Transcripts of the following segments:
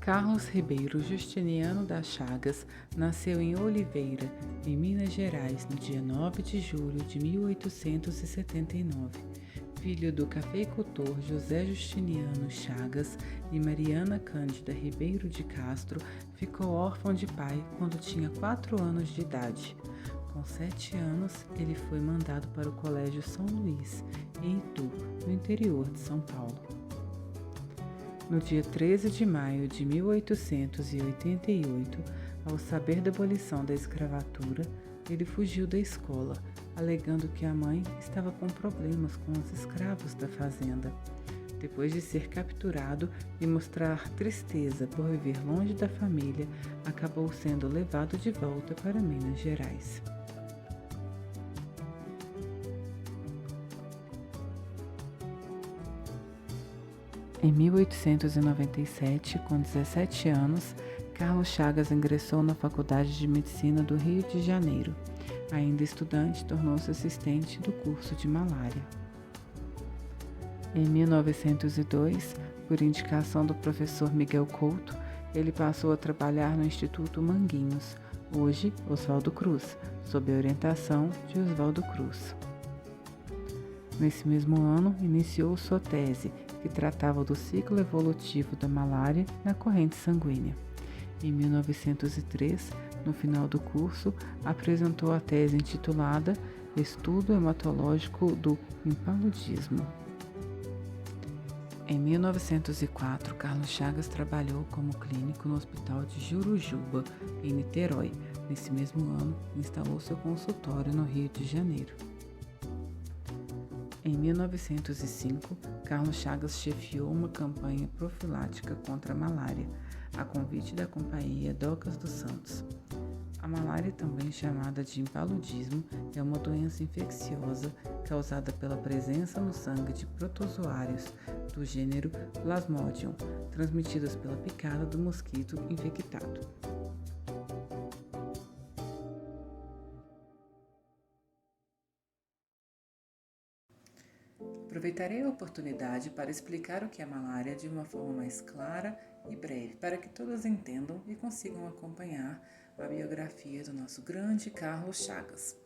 Carlos Ribeiro Justiniano das Chagas nasceu em Oliveira, em Minas Gerais, no dia 9 de julho de 1879. Filho do cafeicultor José Justiniano Chagas e Mariana Cândida Ribeiro de Castro, ficou órfão de pai quando tinha 4 anos de idade. Com 7 anos, ele foi mandado para o Colégio São Luís, em Itu, no interior de São Paulo. No dia 13 de maio de 1888, ao saber da abolição da escravatura, ele fugiu da escola, alegando que a mãe estava com problemas com os escravos da fazenda. Depois de ser capturado e mostrar tristeza por viver longe da família, acabou sendo levado de volta para Minas Gerais. Em 1897, com 17 anos, Carlos Chagas ingressou na Faculdade de Medicina do Rio de Janeiro. Ainda estudante, tornou-se assistente do curso de malária. Em 1902, por indicação do professor Miguel Couto, ele passou a trabalhar no Instituto Manguinhos, hoje Oswaldo Cruz, sob a orientação de Oswaldo Cruz. Nesse mesmo ano, iniciou sua tese, que tratava do ciclo evolutivo da malária na corrente sanguínea. Em 1903, no final do curso, apresentou a tese intitulada Estudo Hematológico do Impaludismo. Em 1904, Carlos Chagas trabalhou como clínico no Hospital de Jurujuba, em Niterói. Nesse mesmo ano, instalou seu consultório no Rio de Janeiro. Em 1905, Carlos Chagas chefiou uma campanha profilática contra a malária, a convite da Companhia Docas dos Santos. A malária, também chamada de impaludismo, é uma doença infecciosa causada pela presença no sangue de protozoários do gênero Plasmodium, transmitidos pela picada do mosquito infectado. Aproveitarei a oportunidade para explicar o que é malária de uma forma mais clara e breve, para que todos entendam e consigam acompanhar a biografia do nosso grande Carlos Chagas.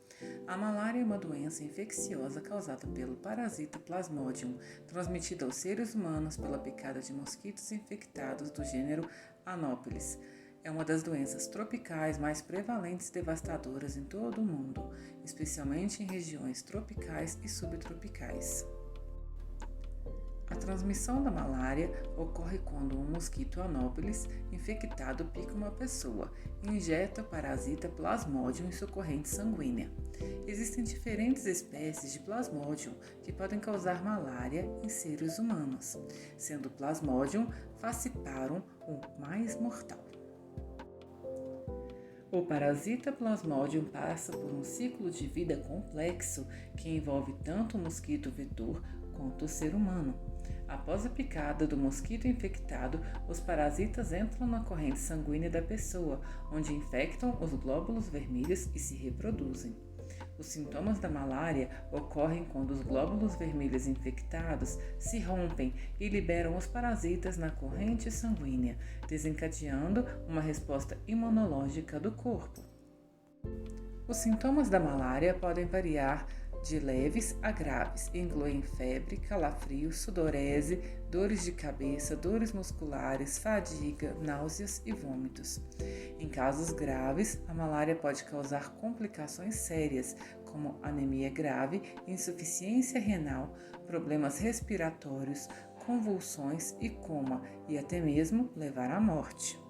A malária é uma doença infecciosa causada pelo parasita Plasmodium, transmitida aos seres humanos pela picada de mosquitos infectados do gênero Anopheles. É uma das doenças tropicais mais prevalentes e devastadoras em todo o mundo, especialmente em regiões tropicais e subtropicais. A transmissão da malária ocorre quando um mosquito Anopheles infectado pica uma pessoa e injeta o parasita Plasmodium em sua corrente sanguínea. Existem diferentes espécies de Plasmodium que podem causar malária em seres humanos, sendo o Plasmodium falciparum o mais mortal. O parasita Plasmodium passa por um ciclo de vida complexo que envolve tanto o mosquito vetor quanto o ser humano. Após a picada do mosquito infectado, os parasitas entram na corrente sanguínea da pessoa, onde infectam os glóbulos vermelhos e se reproduzem. Os sintomas da malária ocorrem quando os glóbulos vermelhos infectados se rompem e liberam os parasitas na corrente sanguínea, desencadeando uma resposta imunológica do corpo. Os sintomas da malária podem variar de leves a graves, e incluem febre, calafrio, sudorese, dores de cabeça, dores musculares, fadiga, náuseas e vômitos. Em casos graves, a malária pode causar complicações sérias, como anemia grave, insuficiência renal, problemas respiratórios, convulsões e coma, e até mesmo levar à morte.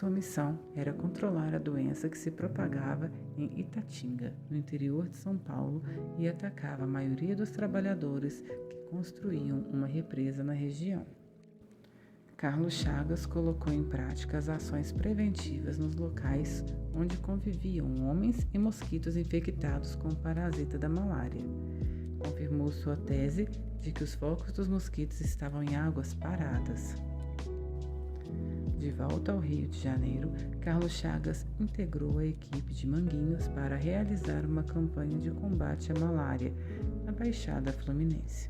Sua missão era controlar a doença que se propagava em Itatinga, no interior de São Paulo, e atacava a maioria dos trabalhadores que construíam uma represa na região. Carlos Chagas colocou em prática as ações preventivas nos locais onde conviviam homens e mosquitos infectados com o parasita da malária. Confirmou sua tese de que os focos dos mosquitos estavam em águas paradas. De volta ao Rio de Janeiro, Carlos Chagas integrou a equipe de Manguinhos para realizar uma campanha de combate à malária na Baixada Fluminense.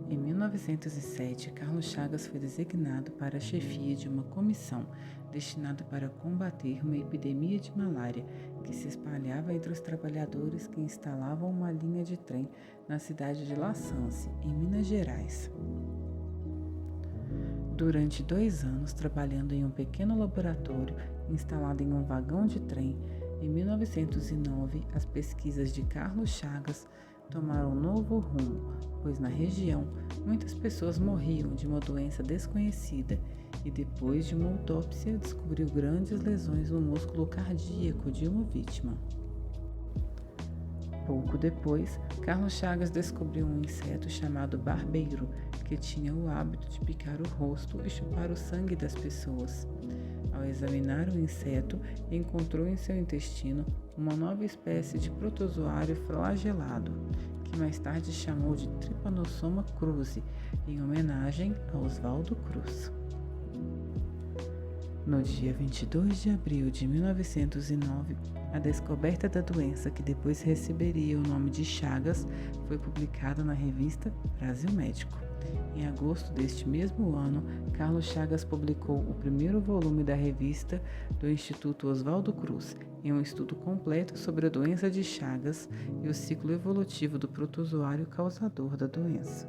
Em 1907, Carlos Chagas foi designado para a chefia de uma comissão destinada para combater uma epidemia de malária que se espalhava entre os trabalhadores que instalavam uma linha de trem na cidade de La Sance, em Minas Gerais. Durante 2 anos, trabalhando em um pequeno laboratório instalado em um vagão de trem, em 1909, as pesquisas de Carlos Chagas tomaram um novo rumo, pois na região muitas pessoas morriam de uma doença desconhecida e depois de uma autópsia descobriu grandes lesões no músculo cardíaco de uma vítima. Pouco depois, Carlos Chagas descobriu um inseto chamado barbeiro, que tinha o hábito de picar o rosto e chupar o sangue das pessoas. Ao examinar o inseto, encontrou em seu intestino uma nova espécie de protozoário flagelado, que mais tarde chamou de Trypanosoma cruzi, em homenagem a Oswaldo Cruz. No dia 22 de abril de 1909, a descoberta da doença, que depois receberia o nome de Chagas, foi publicada na revista Brasil Médico. Em agosto deste mesmo ano, Carlos Chagas publicou o primeiro volume da revista do Instituto Oswaldo Cruz, em um estudo completo sobre a doença de Chagas e o ciclo evolutivo do protozoário causador da doença.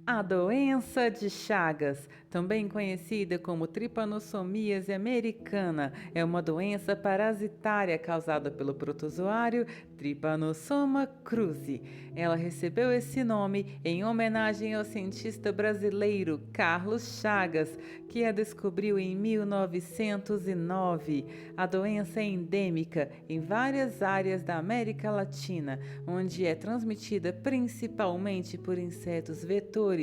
A doença de Chagas, também conhecida como tripanossomíase americana, é uma doença parasitária causada pelo protozoário Trypanosoma cruzi. Ela recebeu esse nome em homenagem ao cientista brasileiro Carlos Chagas, que a descobriu em 1909. A doença é endêmica em várias áreas da América Latina, onde é transmitida principalmente por insetos vetores,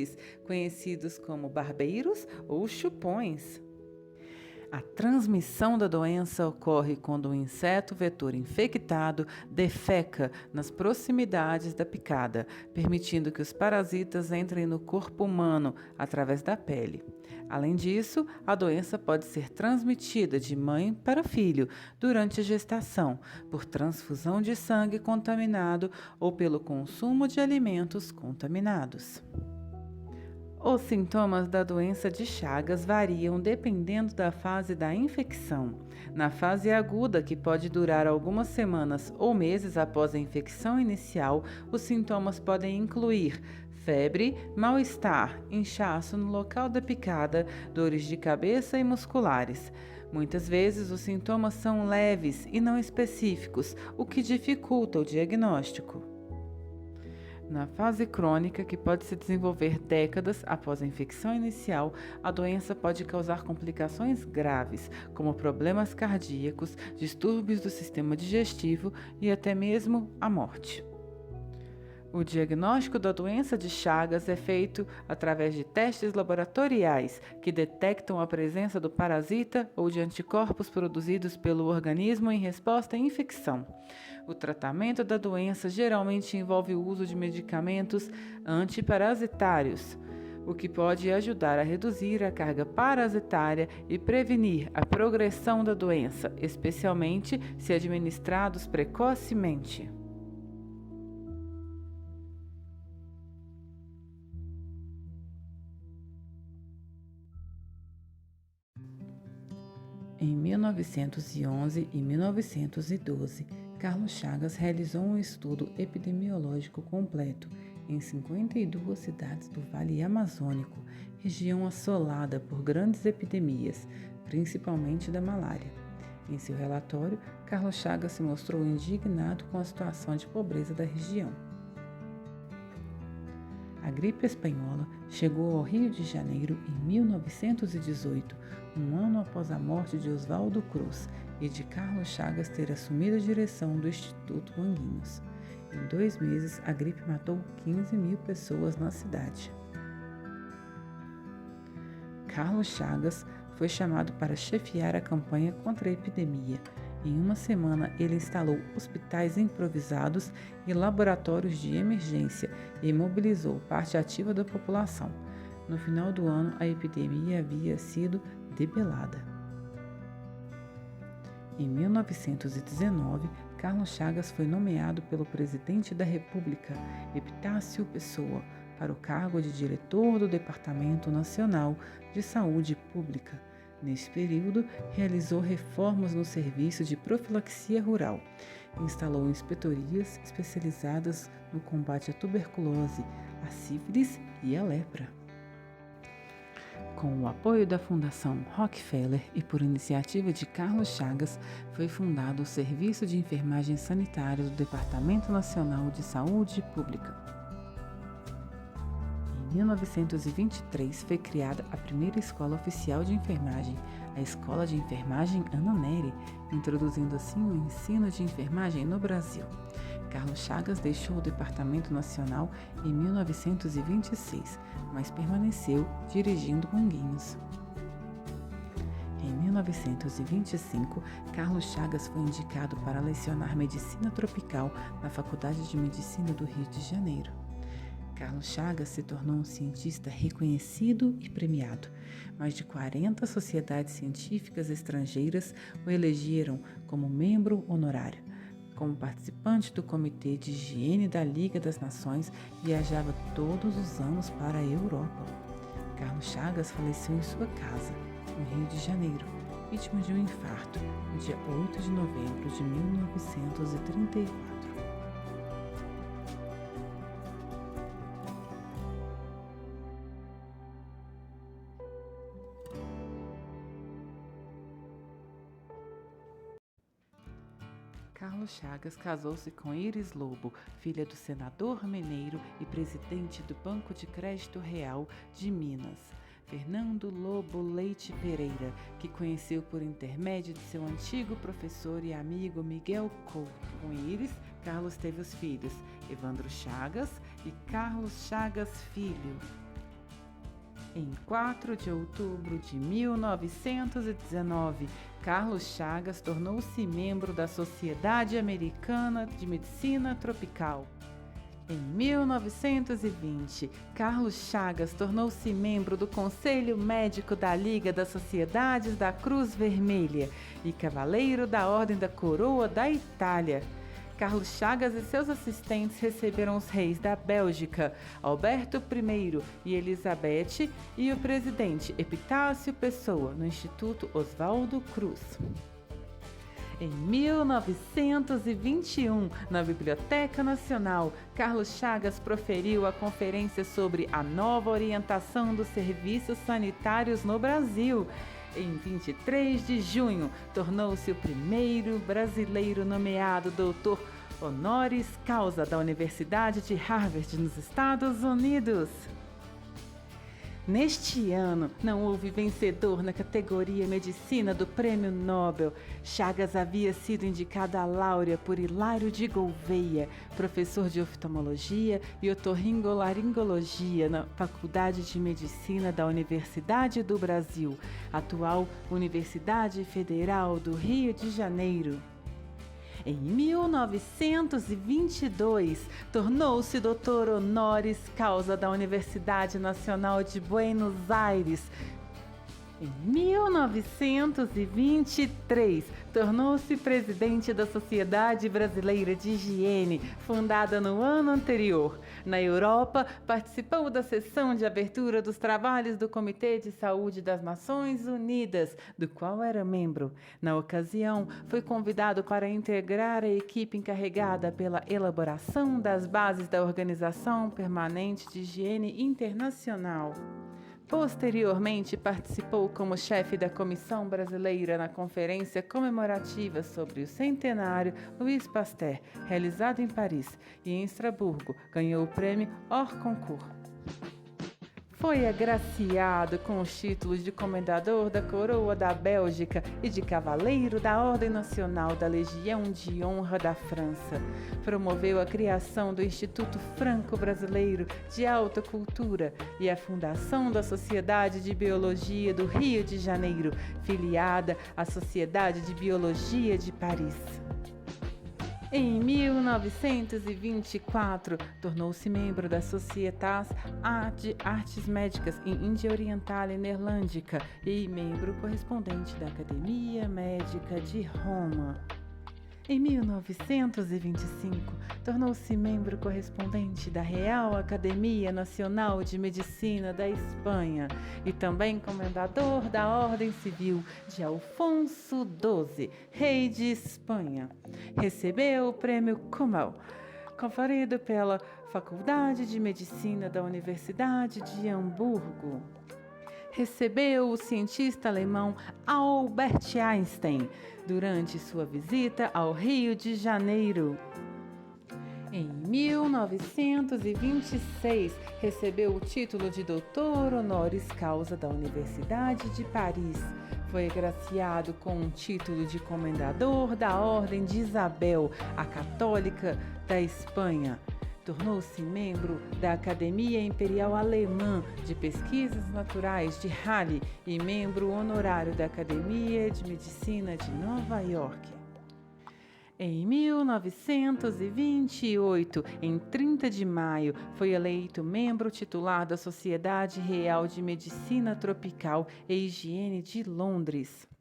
conhecidos como barbeiros ou chupões. A transmissão da doença ocorre quando o inseto vetor infectado defeca nas proximidades da picada, permitindo que os parasitas entrem no corpo humano através da pele. Além disso, a doença pode ser transmitida de mãe para filho durante a gestação, por transfusão de sangue contaminado ou pelo consumo de alimentos contaminados. Os sintomas da doença de Chagas variam dependendo da fase da infecção. Na fase aguda, que pode durar algumas semanas ou meses após a infecção inicial, os sintomas podem incluir febre, mal-estar, inchaço no local da picada, dores de cabeça e musculares. Muitas vezes os sintomas são leves e não específicos, o que dificulta o diagnóstico. Na fase crônica, que pode se desenvolver décadas após a infecção inicial, a doença pode causar complicações graves, como problemas cardíacos, distúrbios do sistema digestivo e até mesmo a morte. O diagnóstico da doença de Chagas é feito através de testes laboratoriais que detectam a presença do parasita ou de anticorpos produzidos pelo organismo em resposta à infecção. O tratamento da doença geralmente envolve o uso de medicamentos antiparasitários, o que pode ajudar a reduzir a carga parasitária e prevenir a progressão da doença, especialmente se administrados precocemente. Em 1911 e 1912, Carlos Chagas realizou um estudo epidemiológico completo em 52 cidades do Vale Amazônico, região assolada por grandes epidemias, principalmente da malária. Em seu relatório, Carlos Chagas se mostrou indignado com a situação de pobreza da região. A gripe espanhola chegou ao Rio de Janeiro em 1918, um ano após a morte de Oswaldo Cruz e de Carlos Chagas ter assumido a direção do Instituto Manguinhos. Em 2 meses, a gripe matou 15 mil pessoas na cidade. Carlos Chagas foi chamado para chefiar a campanha contra a epidemia. Em uma semana, ele instalou hospitais improvisados e laboratórios de emergência e mobilizou parte ativa da população. No final do ano, a epidemia havia sido debelada. Em 1919, Carlos Chagas foi nomeado pelo presidente da República, Epitácio Pessoa, para o cargo de diretor do Departamento Nacional de Saúde Pública. Neste período, realizou reformas no serviço de profilaxia rural. Instalou inspetorias especializadas no combate à tuberculose, à sífilis e à lepra. Com o apoio da Fundação Rockefeller e por iniciativa de Carlos Chagas, foi fundado o Serviço de Enfermagem Sanitária do Departamento Nacional de Saúde Pública. Em 1923 foi criada a primeira escola oficial de enfermagem, a Escola de Enfermagem Ana Nery, introduzindo assim o ensino de enfermagem no Brasil. Carlos Chagas deixou o Departamento Nacional em 1926, mas permaneceu dirigindo Manguinhos. Em 1925, Carlos Chagas foi indicado para lecionar Medicina Tropical na Faculdade de Medicina do Rio de Janeiro. Carlos Chagas se tornou um cientista reconhecido e premiado. Mais de 40 sociedades científicas estrangeiras o elegeram como membro honorário. Como participante do Comitê de Higiene da Liga das Nações, viajava todos os anos para a Europa. Carlos Chagas faleceu em sua casa, no Rio de Janeiro, vítima de um infarto, no dia 8 de novembro de 1934. Carlos Chagas casou-se com Iris Lobo, filha do senador mineiro e presidente do Banco de Crédito Real de Minas, Fernando Lobo Leite Pereira, que conheceu por intermédio de seu antigo professor e amigo Miguel Couto. Com Iris, Carlos teve os filhos Evandro Chagas e Carlos Chagas Filho. Em 4 de outubro de 1919, Carlos Chagas tornou-se membro da Sociedade Americana de Medicina Tropical. Em 1920, Carlos Chagas tornou-se membro do Conselho Médico da Liga das Sociedades da Cruz Vermelha e cavaleiro da Ordem da Coroa da Itália. Carlos Chagas e seus assistentes receberam os reis da Bélgica, Alberto I e Elizabeth, e o presidente Epitácio Pessoa, no Instituto Oswaldo Cruz. Em 1921, na Biblioteca Nacional, Carlos Chagas proferiu a conferência sobre a nova orientação dos serviços sanitários no Brasil. Em 23 de junho, tornou-se o primeiro brasileiro nomeado doutor honoris causa da Universidade de Harvard, nos Estados Unidos. Neste ano, não houve vencedor na categoria Medicina do Prêmio Nobel. Chagas havia sido indicado à Láurea por Hilário de Gouveia, professor de oftalmologia e otorrinolaringologia na Faculdade de Medicina da Universidade do Brasil, atual Universidade Federal do Rio de Janeiro. Em 1922, tornou-se doutor honoris causa da Universidade Nacional de Buenos Aires. Em 1923, tornou-se presidente da Sociedade Brasileira de Higiene, fundada no ano anterior. Na Europa, participou da sessão de abertura dos trabalhos do Comitê de Saúde das Nações Unidas, do qual era membro. Na ocasião, foi convidado para integrar a equipe encarregada pela elaboração das bases da Organização Permanente de Higiene Internacional. Posteriormente, participou como chefe da Comissão Brasileira na Conferência Comemorativa sobre o Centenário Louis Pasteur, realizada em Paris, e em Estrasburgo, ganhou o prêmio Hors Concours. Foi agraciado com os títulos de Comendador da Coroa da Bélgica e de Cavaleiro da Ordem Nacional da Legião de Honra da França. Promoveu a criação do Instituto Franco-Brasileiro de Alta Cultura e a fundação da Sociedade de Biologia do Rio de Janeiro, filiada à Sociedade de Biologia de Paris. Em 1924, tornou-se membro da Societas Artes Médicas em Índia Oriental e Neerlândica e membro correspondente da Academia Médica de Roma. Em 1925, tornou-se membro correspondente da Real Academia Nacional de Medicina da Espanha e também comendador da Ordem Civil de Alfonso XII, rei de Espanha. Recebeu o Prêmio Kummel, conferido pela Faculdade de Medicina da Universidade de Hamburgo. Recebeu o cientista alemão Albert Einstein durante sua visita ao Rio de Janeiro. Em 1926, recebeu o título de doutor honoris causa da Universidade de Paris. Foi agraciado com um título de comendador da Ordem de Isabel, a Católica da Espanha. Tornou-se membro da Academia Imperial Alemã de Pesquisas Naturais de Halle e membro honorário da Academia de Medicina de Nova York. Em 1928, em 30 de maio, foi eleito membro titular da Sociedade Real de Medicina Tropical e Higiene de Londres.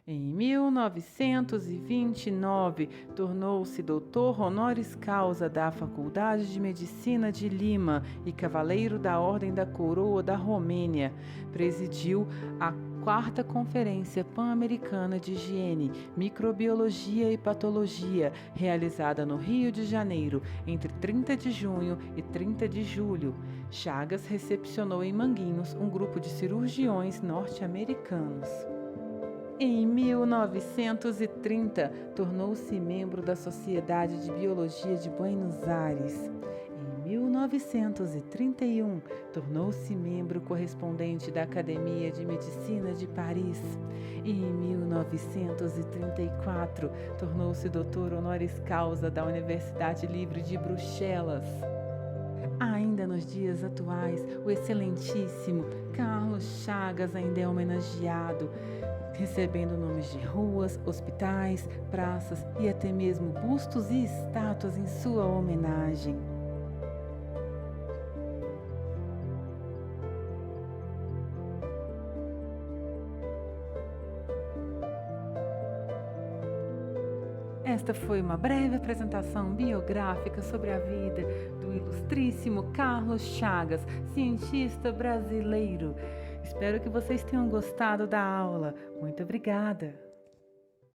Em 1929, tornou-se doutor honoris causa da Faculdade de Medicina de Lima e cavaleiro da Ordem da Coroa da Romênia. Presidiu a 4ª Conferência Pan-Americana de Higiene, Microbiologia e Patologia, realizada no Rio de Janeiro, entre 30 de junho e 30 de julho. Chagas recepcionou em Manguinhos um grupo de cirurgiões norte-americanos. Em 1930, tornou-se membro da Sociedade de Biologia de Buenos Aires. Em 1931, tornou-se membro correspondente da Academia de Medicina de Paris. Em 1934, tornou-se doutor honoris causa da Universidade Livre de Bruxelas. Ainda nos dias atuais, o excelentíssimo Carlos Chagas ainda é homenageado, recebendo nomes de ruas, hospitais, praças e até mesmo bustos e estátuas em sua homenagem. Esta foi uma breve apresentação biográfica sobre a vida do ilustríssimo Carlos Chagas, cientista brasileiro. Espero que vocês tenham gostado da aula. Muito obrigada!